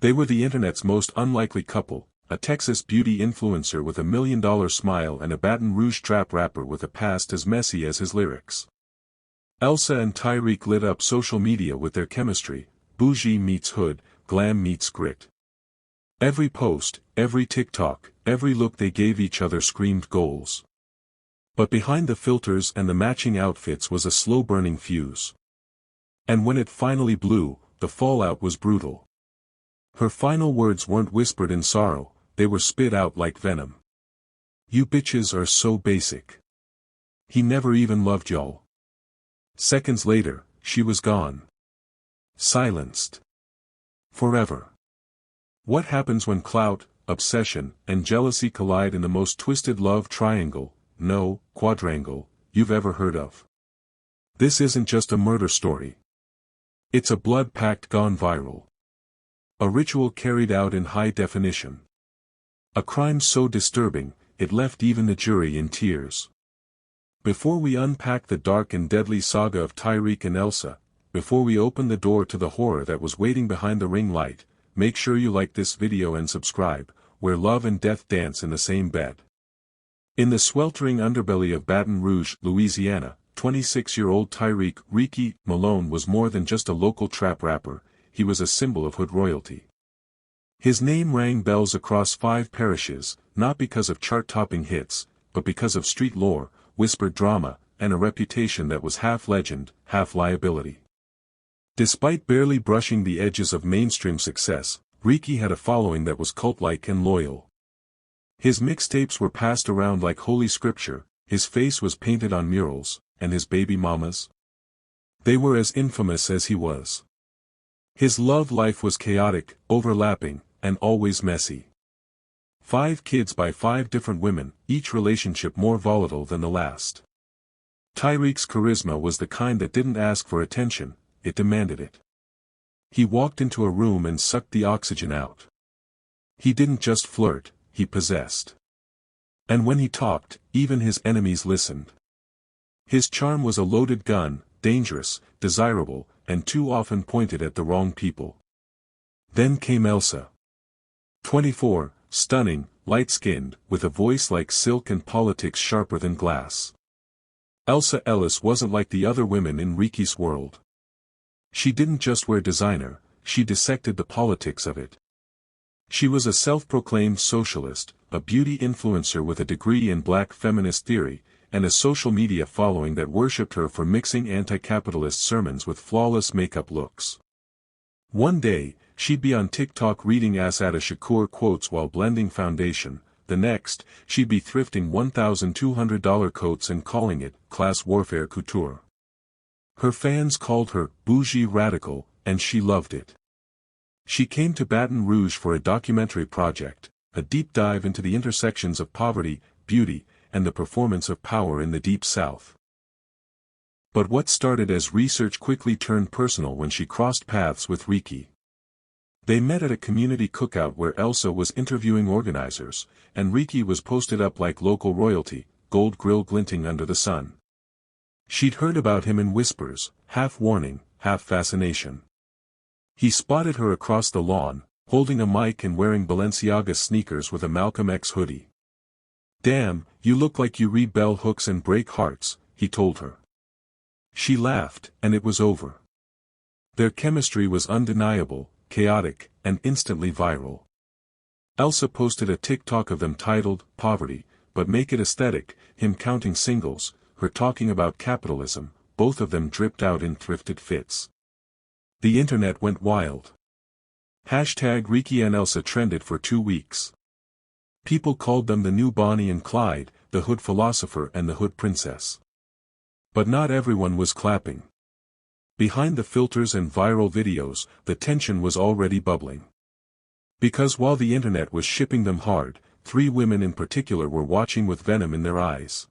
They were the internet's most unlikely couple, a Texas beauty influencer with $1 million smile and a Baton Rouge trap rapper with a past as messy as his lyrics. Elsa and Tyreek lit up social media with their chemistry, bougie meets hood, glam meets grit. Every post, every TikTok, every look they gave each other screamed goals. But behind the filters and the matching outfits was a slow-burning fuse. And when it finally blew, the fallout was brutal. Her final words weren't whispered in sorrow, they were spit out like venom. "You bitches are so basic. He never even loved y'all." Seconds later, she was gone. Silenced. Forever. What happens when clout, obsession, and jealousy collide in the most twisted love triangle, no, quadrangle, you've ever heard of? This isn't just a murder story. It's a blood pact gone viral. A ritual carried out in high definition. A crime so disturbing, it left even the jury in tears. Before we unpack the dark and deadly saga of Tyreek and Elsa, before we open the door to the horror that was waiting behind the ring light, make sure you like this video and subscribe, where love and death dance in the same bed. In the sweltering underbelly of Baton Rouge, Louisiana, 26-year-old Tyreek Malone was more than just a local trap rapper, he was a symbol of hood royalty. His name rang bells across 5 parishes, not because of chart-topping hits, but because of street lore, whispered drama, and a reputation that was half legend, half liability. Despite barely brushing the edges of mainstream success, Ricky had a following that was cult-like and loyal. His mixtapes were passed around like holy scripture, his face was painted on murals, and his baby mamas? They were as infamous as he was. His love life was chaotic, overlapping, and always messy. 5 kids by 5 different women, each relationship more volatile than the last. Tyreek's charisma was the kind that didn't ask for attention, it demanded it. He walked into a room and sucked the oxygen out. He didn't just flirt, he possessed. And when he talked, even his enemies listened. His charm was a loaded gun, dangerous, desirable, and too often pointed at the wrong people. Then came Elsa. 24, stunning, light-skinned, with a voice like silk and politics sharper than glass. Elsa Ellis wasn't like the other women in Ricky's world. She didn't just wear designer, she dissected the politics of it. She was a self-proclaimed socialist, a beauty influencer with a degree in black feminist theory, and a social media following that worshipped her for mixing anti-capitalist sermons with flawless makeup looks. One day, she'd be on TikTok reading Asada Shakur quotes while blending foundation, the next, she'd be thrifting $1,200 coats and calling it class warfare couture. Her fans called her bougie radical, and she loved it. She came to Baton Rouge for a documentary project, a deep dive into the intersections of poverty, beauty, and the performance of power in the Deep South. But what started as research quickly turned personal when she crossed paths with Ricky. They met at a community cookout where Elsa was interviewing organizers, and Ricky was posted up like local royalty, gold grill glinting under the sun. She'd heard about him in whispers, half warning, half fascination. He spotted her across the lawn, holding a mic and wearing Balenciaga sneakers with a Malcolm X hoodie. "Damn, you look like you read bell hooks and break hearts," he told her. She laughed, and it was over. Their chemistry was undeniable, chaotic, and instantly viral. Elsa posted a TikTok of them titled, "Poverty, but make it aesthetic," him counting singles, her talking about capitalism, both of them dripped out in thrifted fits. The internet went wild. #Ricky and Elsa trended for 2 weeks. People called them the new Bonnie and Clyde, the hood philosopher and the hood princess. But not everyone was clapping. Behind the filters and viral videos, the tension was already bubbling. Because while the internet was shipping them hard, 3 women in particular were watching with venom in their eyes.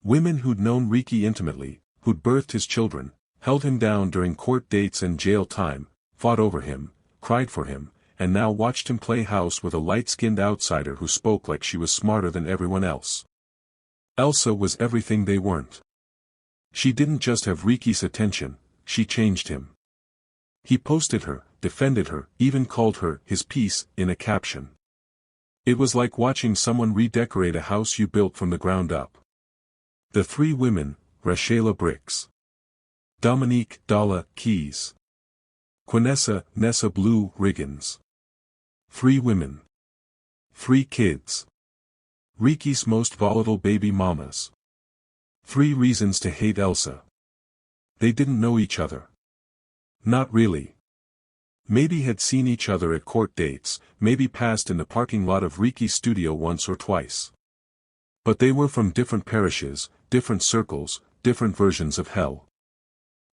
Women who'd known Ricky intimately, who'd birthed his children, held him down during court dates and jail time, fought over him, cried for him, and now watched him play house with a light-skinned outsider who spoke like she was smarter than everyone else. Elsa was everything they weren't. She didn't just have Ricky's attention, she changed him. He posted her, defended her, even called her his piece in a caption. It was like watching someone redecorate a house you built from the ground up. The three women, Rachela Bricks, Dominique Dalla Keys, Quinessa Nessa Blue Riggins. 3 women. 3 kids. Riki's most volatile baby mamas. 3 reasons to hate Elsa. They didn't know each other. Not really. Maybe had seen each other at court dates, maybe passed in the parking lot of Riki's studio once or twice. But they were from different parishes, different circles, different versions of hell.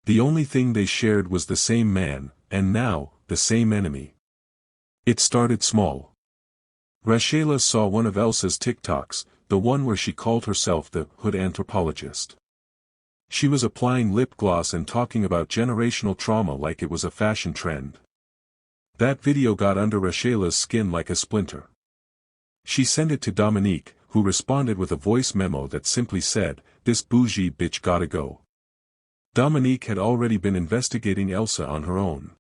The only thing they shared was the same man, and now, the same enemy. It started small. Rachela saw one of Elsa's TikToks, the one where she called herself the hood anthropologist. She was applying lip gloss and talking about generational trauma like it was a fashion trend. That video got under Rachela's skin like a splinter. She sent it to Dominique, who responded with a voice memo that simply said, "This bougie bitch gotta go." Dominique had already been investigating Elsa on her own.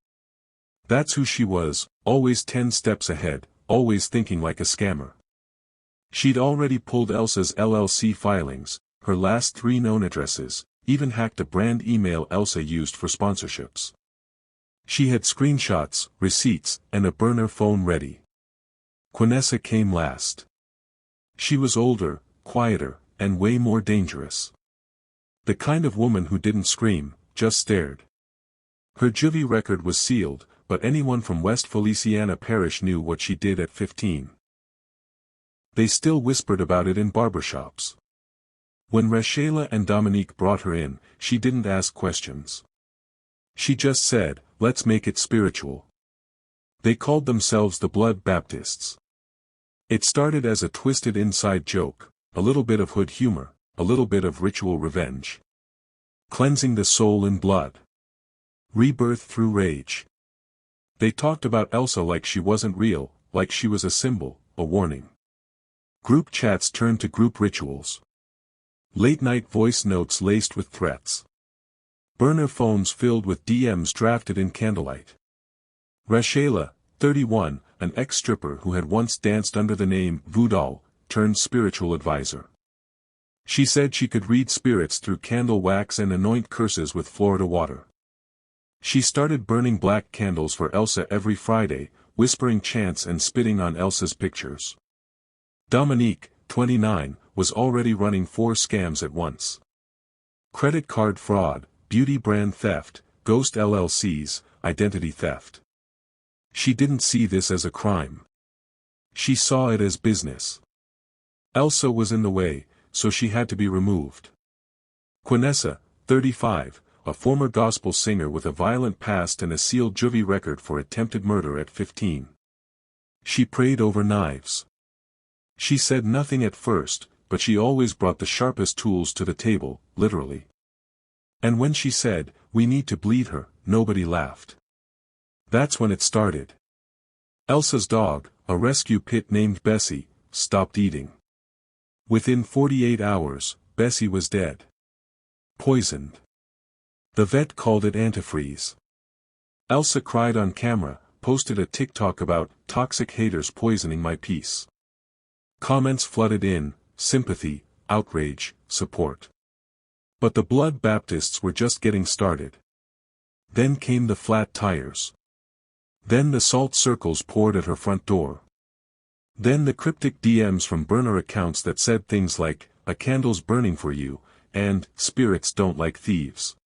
That's who she was, always 10 steps ahead, always thinking like a scammer. She'd already pulled Elsa's LLC filings, her last 3 known addresses, even hacked a brand email Elsa used for sponsorships. She had screenshots, receipts, and a burner phone ready. Quinessa came last. She was older, quieter, and way more dangerous. The kind of woman who didn't scream, just stared. Her juvie record was sealed, but anyone from West Feliciana Parish knew what she did at 15. They still whispered about it in barbershops. When Rachela and Dominique brought her in, she didn't ask questions. She just said, "Let's make it spiritual." They called themselves the Blood Baptists. It started as a twisted inside joke, a little bit of hood humor, a little bit of ritual revenge. Cleansing the soul in blood. Rebirth through rage. They talked about Elsa like she wasn't real, like she was a symbol, a warning. Group chats turned to group rituals. Late-night voice notes laced with threats. Burner phones filled with DMs drafted in candlelight. Rachela, 31, an ex-stripper who had once danced under the name Voodoo, turned spiritual advisor. She said she could read spirits through candle wax and anoint curses with Florida water. She started burning black candles for Elsa every Friday, whispering chants and spitting on Elsa's pictures. Dominique, 29, was already running 4 scams at once. Credit card fraud, beauty brand theft, ghost LLCs, identity theft. She didn't see this as a crime. She saw it as business. Elsa was in the way, so she had to be removed. Quinessa, 35, a former gospel singer with a violent past and a sealed juvie record for attempted murder at 15. She prayed over knives. She said nothing at first, but she always brought the sharpest tools to the table, literally. And when she said, "We need to bleed her," nobody laughed. That's when it started. Elsa's dog, a rescue pit named Bessie, stopped eating. Within 48 hours, Bessie was dead. Poisoned. The vet called it antifreeze. Elsa cried on camera, posted a TikTok about toxic haters poisoning my peace. Comments flooded in, sympathy, outrage, support. But the Blood Baptists were just getting started. Then came the flat tires. Then the salt circles poured at her front door. Then the cryptic DMs from burner accounts that said things like, "A candle's burning for you," and "Spirits don't like thieves."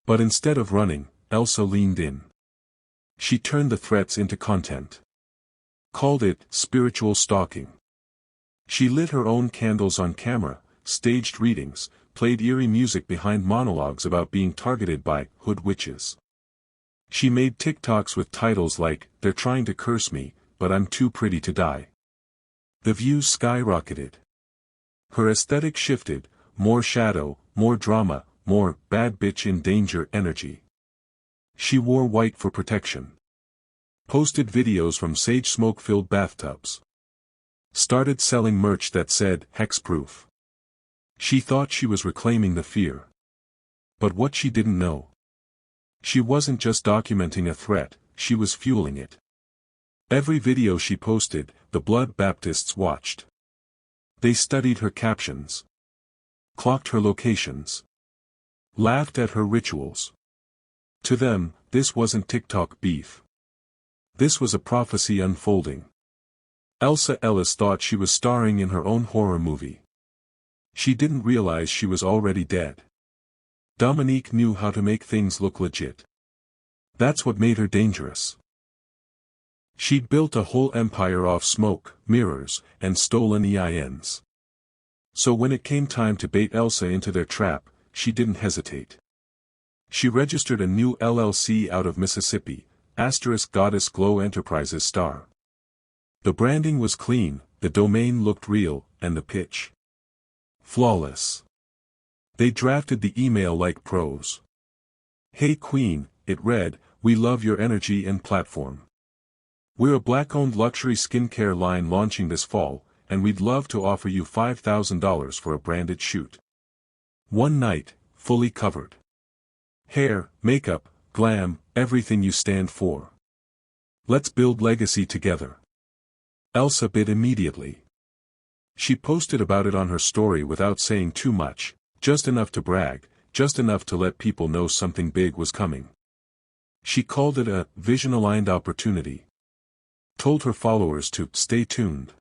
But instead of running, Elsa leaned in. She turned the threats into content. Called it spiritual stalking. She lit her own candles on camera, staged readings, played eerie music behind monologues about being targeted by hood witches. She made TikToks with titles like, "They're trying to curse me, but I'm too pretty to die." The views skyrocketed. Her aesthetic shifted, more shadow, more drama, more bad bitch in danger energy. She wore white for protection. Posted videos from sage smoke-filled bathtubs. Started selling merch that said, "Hexproof." She thought she was reclaiming the fear. But what she didn't know. She wasn't just documenting a threat, she was fueling it. Every video she posted, the Blood Baptists watched. They studied her captions, clocked her locations, laughed at her rituals. To them, this wasn't TikTok beef. This was a prophecy unfolding. Elsa Ellis thought she was starring in her own horror movie. She didn't realize she was already dead. Dominique knew how to make things look legit. That's what made her dangerous. She'd built a whole empire off smoke, mirrors, and stolen EINs. So when it came time to bait Elsa into their trap, she didn't hesitate. She registered a new LLC out of Mississippi, *Goddess Glow Enterprises Star. The branding was clean, the domain looked real, and the pitch flawless. They drafted the email like pros. "Hey Queen," it read, "we love your energy and platform. We're a Black-owned luxury skincare line launching this fall, and we'd love to offer you $5,000 for a branded shoot. One night, fully covered. Hair, makeup, glam, everything you stand for. Let's build legacy together." Elsa bid immediately. She posted about it on her story without saying too much, just enough to brag, just enough to let people know something big was coming. She called it a vision-aligned opportunity. Told her followers to stay tuned.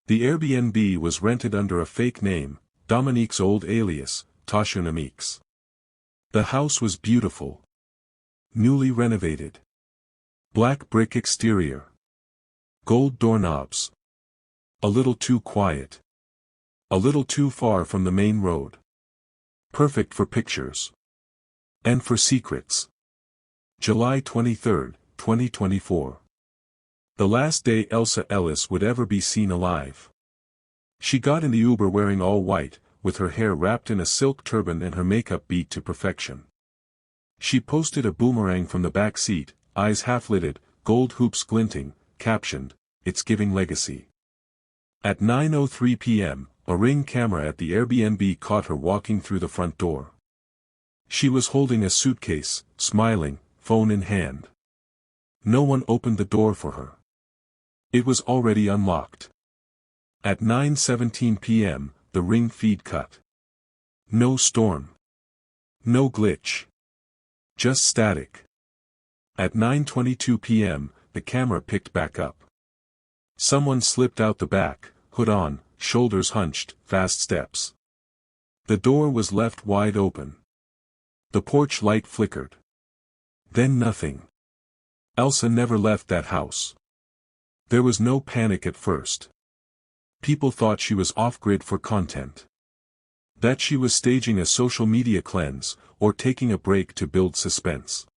The Airbnb was rented under a fake name, Dominique's old alias, Tasha Namix. The house was beautiful. Newly renovated. Black brick exterior. Gold doorknobs. A little too quiet. A little too far from the main road. Perfect for pictures. And for secrets. July 23, 2024. The last day Elsa Ellis would ever be seen alive. She got in the Uber wearing all white, with her hair wrapped in a silk turban and her makeup beat to perfection. She posted a boomerang from the back seat, eyes half-lidded, gold hoops glinting, captioned, "It's giving legacy." At 9:03 p.m., a Ring camera at the Airbnb caught her walking through the front door. She was holding a suitcase, smiling, phone in hand. No one opened the door for her. It was already unlocked. At 9:17 p.m., the Ring feed cut. No storm. No glitch. Just static. At 9:22 p.m., the camera picked back up. Someone slipped out the back, hood on, shoulders hunched, fast steps. The door was left wide open. The porch light flickered. Then nothing. Elsa never left that house. There was no panic at first. People thought she was off-grid for content. That she was staging a social media cleanse, or taking a break to build suspense.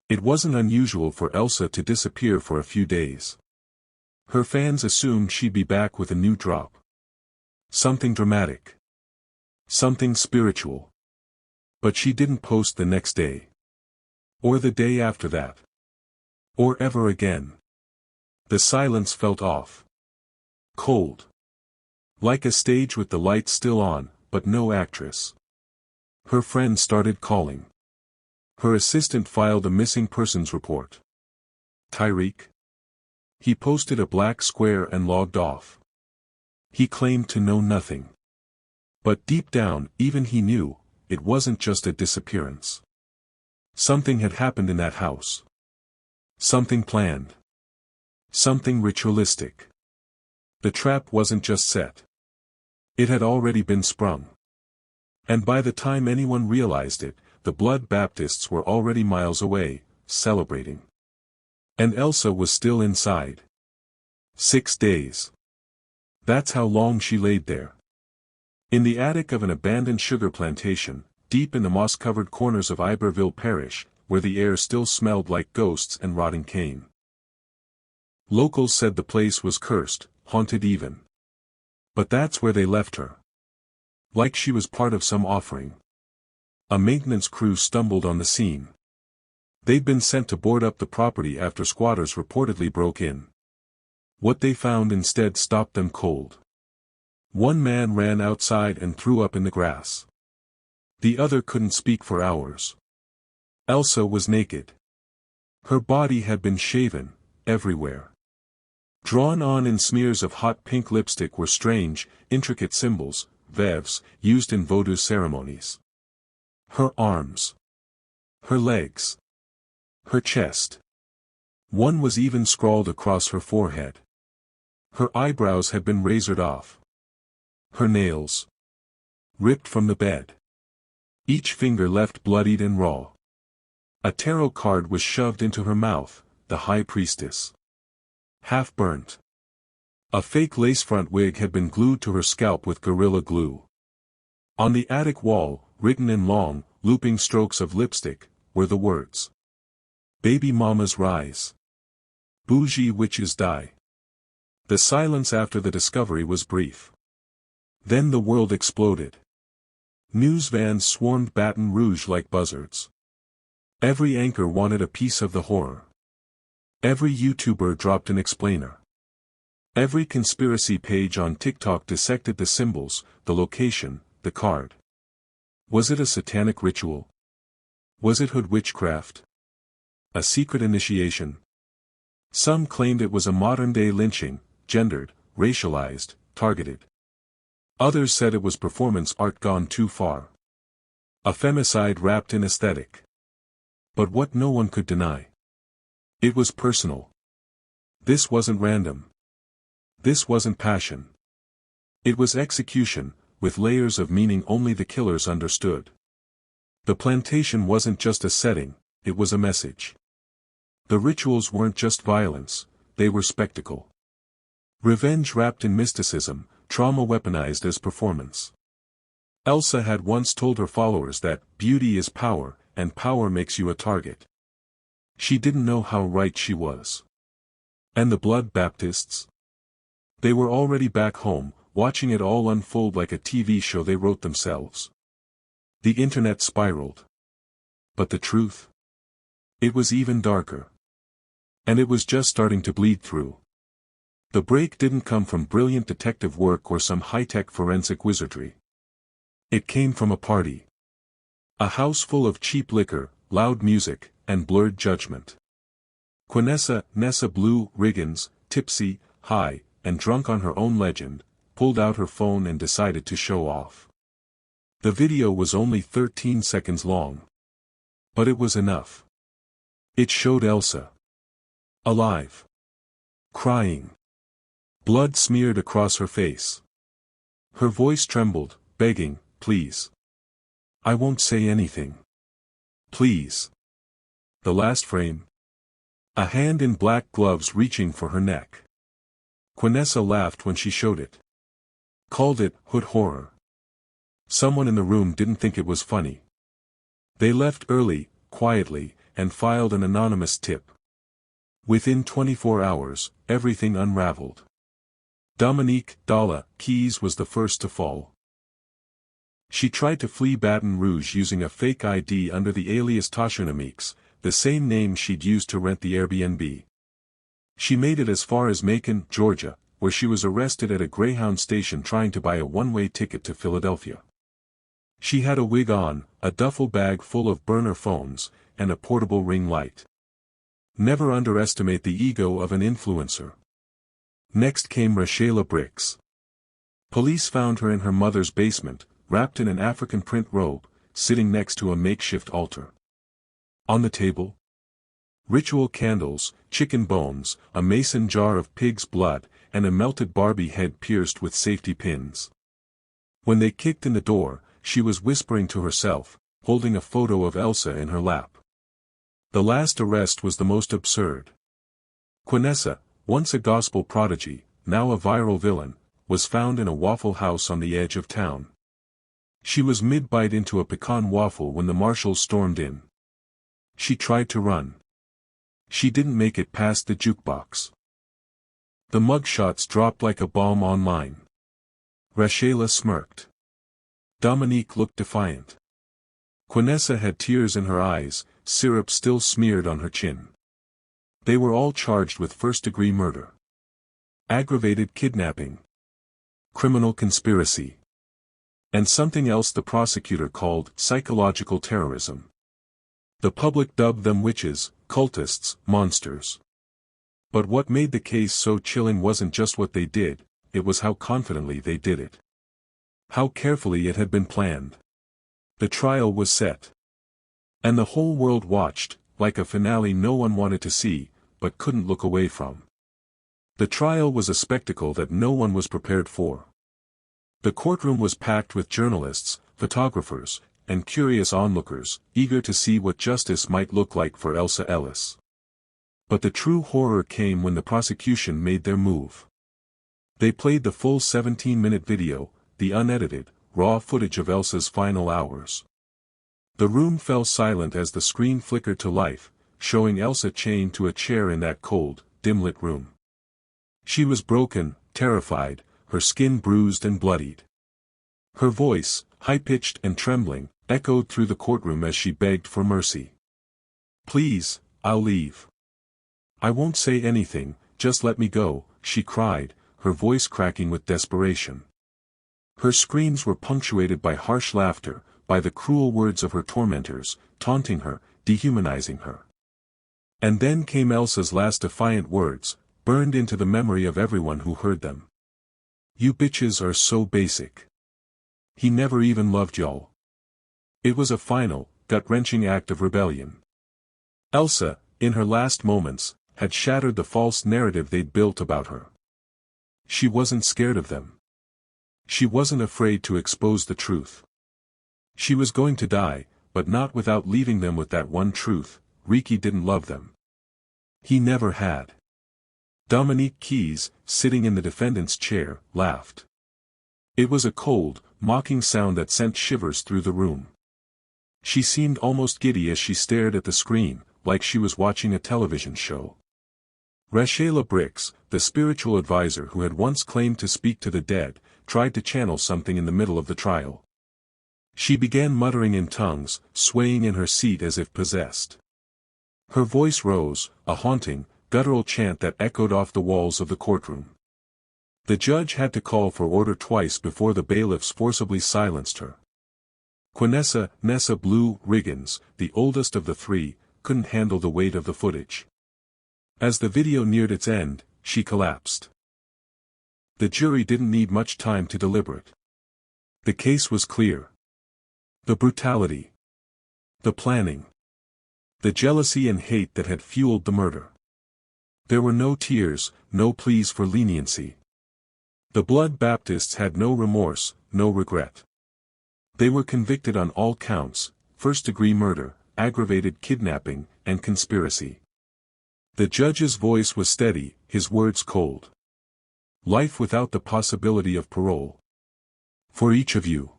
It wasn't unusual for Elsa to disappear for a few days. Her fans assumed she'd be back with a new drop. Something dramatic. Something spiritual. But she didn't post the next day. Or the day after that. Or ever again. The silence felt off. Cold. Like a stage with the lights still on, but no actress. Her friends started calling. Her assistant filed a missing persons report. Tyreek? He posted a black square and logged off. He claimed to know nothing. But deep down, even he knew, it wasn't just a disappearance. Something had happened in that house. Something planned. Something ritualistic. The trap wasn't just set. It had already been sprung. And by the time anyone realized it, the Blood Baptists were already miles away, celebrating. And Elsa was still inside. 6 days. That's how long she laid there. In the attic of an abandoned sugar plantation, deep in the moss-covered corners of Iberville Parish, where the air still smelled like ghosts and rotting cane. Locals said the place was cursed, haunted even. But that's where they left her. Like she was part of some offering. A maintenance crew stumbled on the scene. They'd been sent to board up the property after squatters reportedly broke in. What they found instead stopped them cold. One man ran outside and threw up in the grass. The other couldn't speak for hours. Elsa was naked. Her body had been shaven, everywhere. Drawn on in smears of hot pink lipstick were strange, intricate symbols, veuves, used in voodoo ceremonies. Her arms. Her legs. Her chest. One was even scrawled across her forehead. Her eyebrows had been razored off. Her nails. Ripped from the bed. Each finger left bloodied and raw. A tarot card was shoved into her mouth, the High Priestess. Half burnt. A fake lace front wig had been glued to her scalp with Gorilla Glue. On the attic wall, written in long, looping strokes of lipstick, were the words. Baby mamas rise. Bougie witches die. The silence after the discovery was brief. Then the world exploded. News vans swarmed Baton Rouge like buzzards. Every anchor wanted a piece of the horror. Every YouTuber dropped an explainer. Every conspiracy page on TikTok dissected the symbols, the location, the card. Was it a satanic ritual? Was it hood witchcraft? A secret initiation? Some claimed it was a modern-day lynching, gendered, racialized, targeted. Others said it was performance art gone too far. A femicide wrapped in aesthetic. But what no one could deny. It was personal. This wasn't random. This wasn't passion. It was execution, with layers of meaning only the killers understood. The plantation wasn't just a setting, it was a message. The rituals weren't just violence, they were spectacle. Revenge wrapped in mysticism, trauma weaponized as performance. Elsa had once told her followers that beauty is power, and power makes you a target. She didn't know how right she was. And the Blood Baptists? They were already back home, watching it all unfold like a TV show they wrote themselves. The internet spiraled. But the truth? It was even darker. And it was just starting to bleed through. The break didn't come from brilliant detective work or some high-tech forensic wizardry. It came from a party. A house full of cheap liquor, loud music, and blurred judgment. Nessa Blue Riggins, tipsy, high, and drunk on her own legend, pulled out her phone and decided to show off. The video was only 13 seconds long. But it was enough. It showed Elsa. Alive. Crying. Blood smeared across her face. Her voice trembled, begging, please. I won't say anything. Please. The last frame. A hand in black gloves reaching for her neck. Quinessa laughed when she showed it. Called it hood horror. Someone in the room didn't think it was funny. They left early, quietly, and filed an anonymous tip. Within 24 hours, everything unraveled. Dominique Dalla Keys was the first to fall. She tried to flee Baton Rouge using a fake ID under the alias Tashuna Meeks, the same name she'd used to rent the Airbnb. She made it as far as Macon, Georgia, where she was arrested at a Greyhound station trying to buy a one-way ticket to Philadelphia. She had a wig on, a duffel bag full of burner phones, and a portable ring light. Never underestimate the ego of an influencer. Next came Rashayla Bricks. Police found her in her mother's basement, wrapped in an African print robe, sitting next to a makeshift altar. On the table? Ritual candles, chicken bones, a mason jar of pig's blood, and a melted Barbie head pierced with safety pins. When they kicked in the door, she was whispering to herself, holding a photo of Elsa in her lap. The last arrest was the most absurd. Quinessa, once a gospel prodigy, now a viral villain, was found in a Waffle House on the edge of town. She was mid-bite into a pecan waffle when the marshals stormed in. She tried to run. She didn't make it past the jukebox. The mugshots dropped like a bomb online. Rashayla smirked. Dominique looked defiant. Quinessa had tears in her eyes, syrup still smeared on her chin. They were all charged with first-degree murder. Aggravated kidnapping. Criminal conspiracy. And something else the prosecutor called psychological terrorism. The public dubbed them witches, cultists, monsters. But what made the case so chilling wasn't just what they did, it was how confidently they did it. How carefully it had been planned. The trial was set. And the whole world watched, like a finale no one wanted to see, but couldn't look away from. The trial was a spectacle that no one was prepared for. The courtroom was packed with journalists, photographers, and curious onlookers, eager to see what justice might look like for Elsa Ellis. But the true horror came when the prosecution made their move. They played the full 17-minute video, the unedited, raw footage of Elsa's final hours. The room fell silent as the screen flickered to life, showing Elsa chained to a chair in that cold, dim-lit room. She was broken, terrified, her skin bruised and bloodied. Her voice, high-pitched and trembling, echoed through the courtroom as she begged for mercy. "Please, I'll leave. I won't say anything, just let me go," she cried, her voice cracking with desperation. Her screams were punctuated by harsh laughter, by the cruel words of her tormentors, taunting her, dehumanizing her. And then came Elsa's last defiant words, burned into the memory of everyone who heard them. "You bitches are so basic. He never even loved y'all." It was a final, gut-wrenching act of rebellion. Elsa, in her last moments, had shattered the false narrative they'd built about her. She wasn't scared of them. She wasn't afraid to expose the truth. She was going to die, but not without leaving them with that one truth: Ricky didn't love them. He never had. Dominique Keyes, sitting in the defendant's chair, laughed. It was a cold, mocking sound that sent shivers through the room. She seemed almost giddy as she stared at the screen, like she was watching a television show. Rachela Bricks, the spiritual advisor who had once claimed to speak to the dead, tried to channel something in the middle of the trial. She began muttering in tongues, swaying in her seat as if possessed. Her voice rose, a haunting, guttural chant that echoed off the walls of the courtroom. The judge had to call for order twice before the bailiffs forcibly silenced her. Quinessa Nessa Blue Riggins, the oldest of the three, couldn't handle the weight of the footage. As the video neared its end, she collapsed. The jury didn't need much time to deliberate. The case was clear. The brutality. The planning. The jealousy and hate that had fueled the murder. There were no tears, no pleas for leniency. The Blood Baptists had no remorse, no regret. They were convicted on all counts: first-degree murder, aggravated kidnapping, and conspiracy. The judge's voice was steady, his words cold. Life without the possibility of parole. For each of you.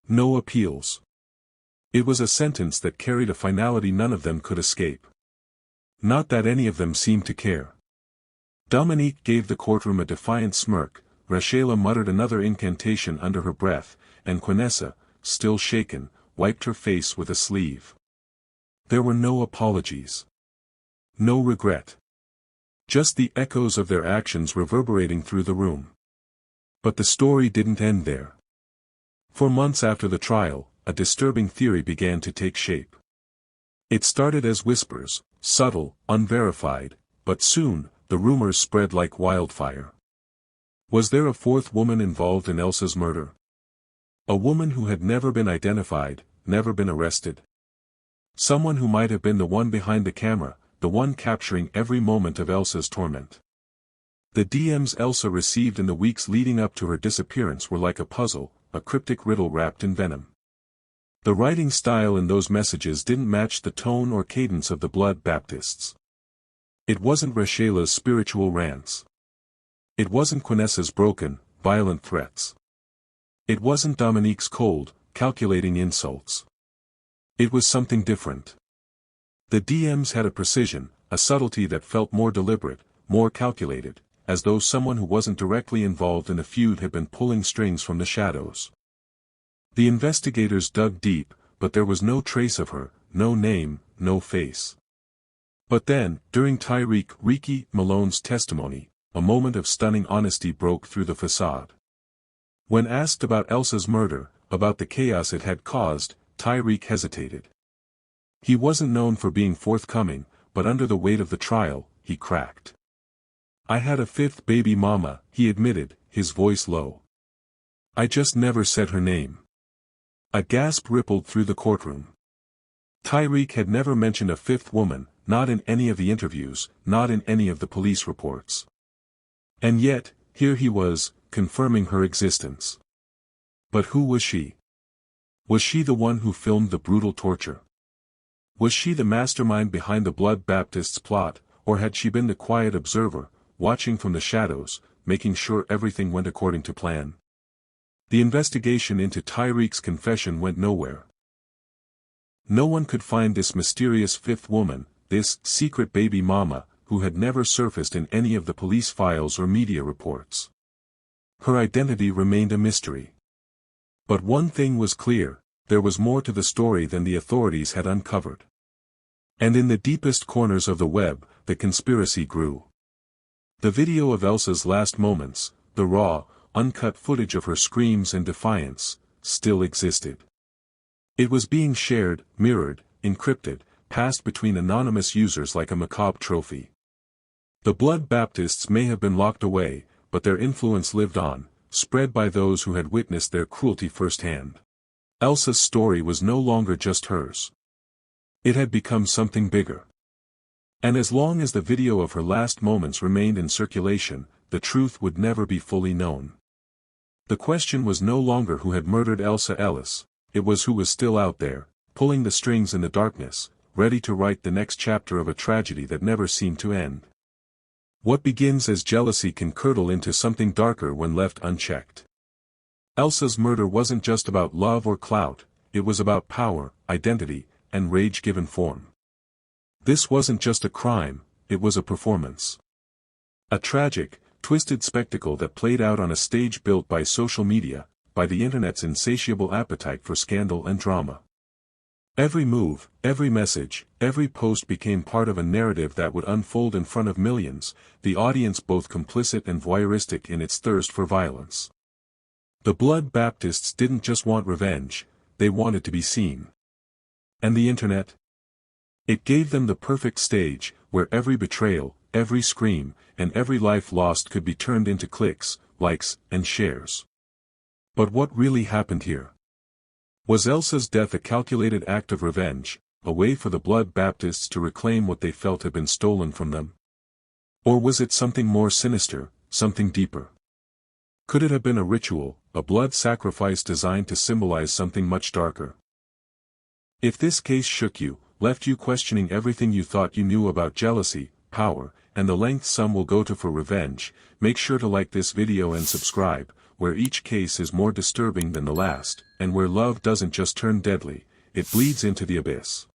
No appeals. It was a sentence that carried a finality none of them could escape. Not that any of them seemed to care. Dominique gave the courtroom a defiant smirk, Rachela muttered another incantation under her breath, and Quinessa, still shaken, wiped her face with a sleeve. There were no apologies. No regret. Just the echoes of their actions reverberating through the room. But the story didn't end there. For months after the trial, a disturbing theory began to take shape. It started as whispers, subtle, unverified, but soon, the rumors spread like wildfire. Was there a fourth woman involved in Elsa's murder? A woman who had never been identified, never been arrested? Someone who might have been the one behind the camera, the one capturing every moment of Elsa's torment. The DMs Elsa received in the weeks leading up to her disappearance were like a puzzle, a cryptic riddle wrapped in venom. The writing style in those messages didn't match the tone or cadence of the Blood Baptists. It wasn't Rachela's spiritual rants. It wasn't Quinessa's broken, violent threats. It wasn't Dominique's cold, calculating insults. It was something different. The DMs had a precision, a subtlety that felt more deliberate, more calculated, as though someone who wasn't directly involved in a feud had been pulling strings from the shadows. The investigators dug deep, but there was no trace of her, no name, no face. But then, during Tyreek Malone's testimony, a moment of stunning honesty broke through the facade. When asked about Elsa's murder, about the chaos it had caused, Tyreek hesitated. He wasn't known for being forthcoming, but under the weight of the trial, he cracked. "I had a fifth baby mama," he admitted, his voice low. "I just never said her name." A gasp rippled through the courtroom. Tyreek had never mentioned a fifth woman, not in any of the interviews, not in any of the police reports. And yet, here he was, confirming her existence. But who was she? Was she the one who filmed the brutal torture? Was she the mastermind behind the Blood Baptists' plot, or had she been the quiet observer, watching from the shadows, making sure everything went according to plan? The investigation into Tyreek's confession went nowhere. No one could find this mysterious fifth woman, this secret baby mama, who had never surfaced in any of the police files or media reports. Her identity remained a mystery. But one thing was clear, there was more to the story than the authorities had uncovered. And in the deepest corners of the web, the conspiracy grew. The video of Elsa's last moments, the raw, uncut footage of her screams and defiance, still existed. It was being shared, mirrored, encrypted, passed between anonymous users like a macabre trophy. The Blood Baptists may have been locked away, but their influence lived on, spread by those who had witnessed their cruelty firsthand. Elsa's story was no longer just hers. It had become something bigger. And as long as the video of her last moments remained in circulation, the truth would never be fully known. The question was no longer who had murdered Elsa Ellis, it was who was still out there, pulling the strings in the darkness, ready to write the next chapter of a tragedy that never seemed to end. What begins as jealousy can curdle into something darker when left unchecked. Elsa's murder wasn't just about love or clout, it was about power, identity, and rage given form. This wasn't just a crime, it was a performance. A tragic, twisted spectacle that played out on a stage built by social media, by the internet's insatiable appetite for scandal and drama. Every move, every message, every post became part of a narrative that would unfold in front of millions, the audience both complicit and voyeuristic in its thirst for violence. The Blood Baptists didn't just want revenge, they wanted to be seen. And the internet? It gave them the perfect stage, where every betrayal, every scream, and every life lost could be turned into clicks, likes, and shares. But what really happened here? Was Elsa's death a calculated act of revenge, a way for the Blood Baptists to reclaim what they felt had been stolen from them? Or was it something more sinister, something deeper? Could it have been a ritual, a blood sacrifice designed to symbolize something much darker? If this case shook you, left you questioning everything you thought you knew about jealousy, power, and the lengths some will go to for revenge, make sure to like this video and subscribe, where each case is more disturbing than the last, and where love doesn't just turn deadly, it bleeds into the abyss.